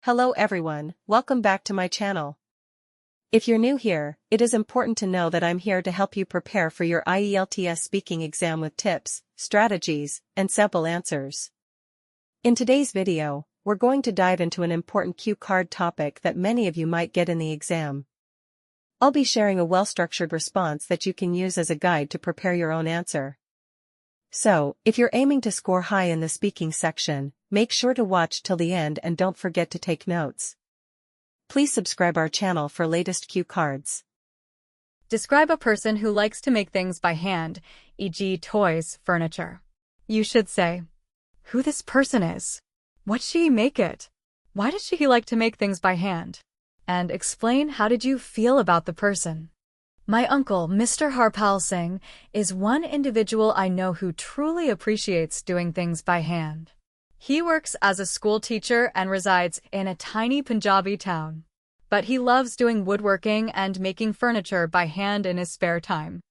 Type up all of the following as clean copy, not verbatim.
Hello everyone, welcome back to my channel. If you're new here, it is important to know that I'm here to help you prepare for your IELTS speaking exam with tips, strategies, and sample answers. In today's video, we're going to dive into an important cue card topic that many of you might get in the exam. I'll be sharing a well-structured response that you can use as a guide to prepare your own answer. So, if you're aiming to score high in the speaking section, make sure to watch till the end and don't forget to take notes. Please subscribe our channel for latest cue cards. Describe a person who likes to make things by hand, e.g. toys, furniture. You should say, who this person is. What she make it? Why does she like to make things by hand? And explain how did you feel about the person. My uncle, Mr. Harpal Singh, is one individual I know who truly appreciates doing things by hand. He works as a school teacher and resides in a tiny Punjabi town. But he loves doing woodworking and making furniture by hand in his spare time.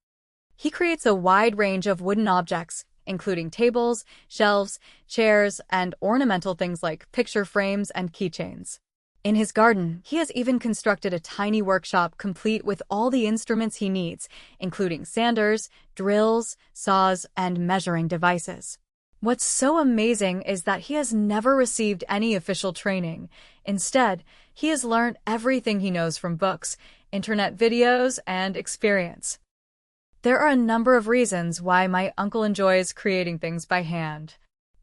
He creates a wide range of wooden objects, including tables, shelves, chairs, and ornamental things like picture frames and keychains. In his garden, he has even constructed a tiny workshop complete with all the instruments he needs, including sanders, drills, saws, and measuring devices. What's so amazing is that he has never received any official training. Instead, he has learned everything he knows from books, internet videos, and experience. There are a number of reasons why my uncle enjoys creating things by hand.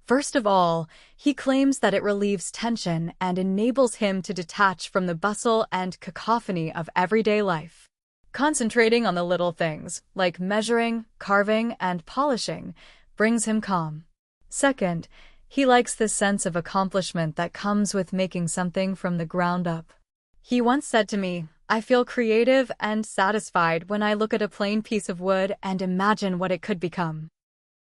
First of all, he claims that it relieves tension and enables him to detach from the bustle and cacophony of everyday life. Concentrating on the little things, like measuring, carving, and polishing, brings him calm. Second, he likes the sense of accomplishment that comes with making something from the ground up. He once said to me, "I feel creative and satisfied when I look at a plain piece of wood and imagine what it could become."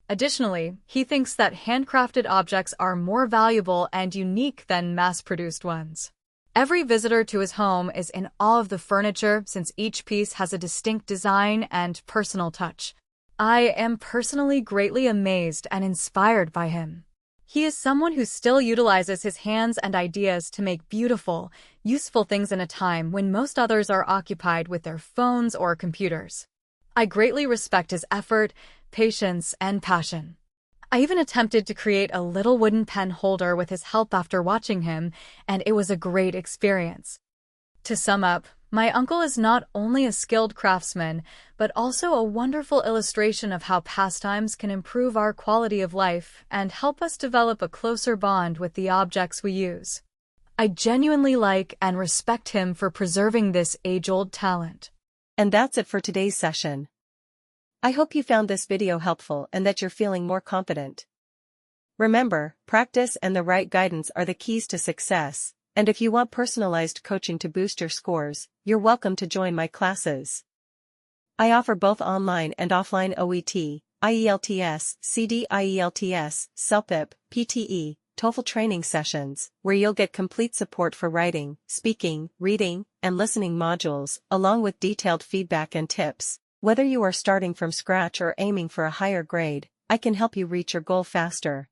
Additionally, he thinks that handcrafted objects are more valuable and unique than mass-produced ones. Every visitor to his home is in awe of the furniture since each piece has a distinct design and personal touch. I am personally greatly amazed and inspired by him. He is someone who still utilizes his hands and ideas to make beautiful, useful things in a time when most others are occupied with their phones or computers. I greatly respect his effort, patience, and passion. I even attempted to create a little wooden pen holder with his help after watching him, and it was a great experience. To sum up, my uncle is not only a skilled craftsman, but also a wonderful illustration of how pastimes can improve our quality of life and help us develop a closer bond with the objects we use. I genuinely like and respect him for preserving this age-old talent. And that's it for today's session. I hope you found this video helpful and that you're feeling more confident. Remember, practice and the right guidance are the keys to success, and if you want personalized coaching to boost your scores, you're welcome to join my classes. I offer both online and offline OET, IELTS, CD IELTS, CELPIP, PTE, TOEFL training sessions, where you'll get complete support for writing, speaking, reading, and listening modules, along with detailed feedback and tips. Whether you are starting from scratch or aiming for a higher grade, I can help you reach your goal faster.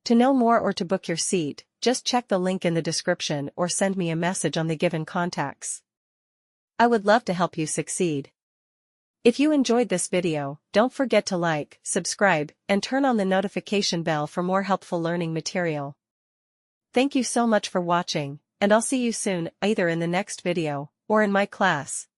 To know more or to book your seat, just check the link in the description or send me a message on the given contacts. I would love to help you succeed. If you enjoyed this video, don't forget to like, subscribe, and turn on the notification bell for more helpful learning material. Thank you so much for watching, and I'll see you soon, either in the next video or in my class.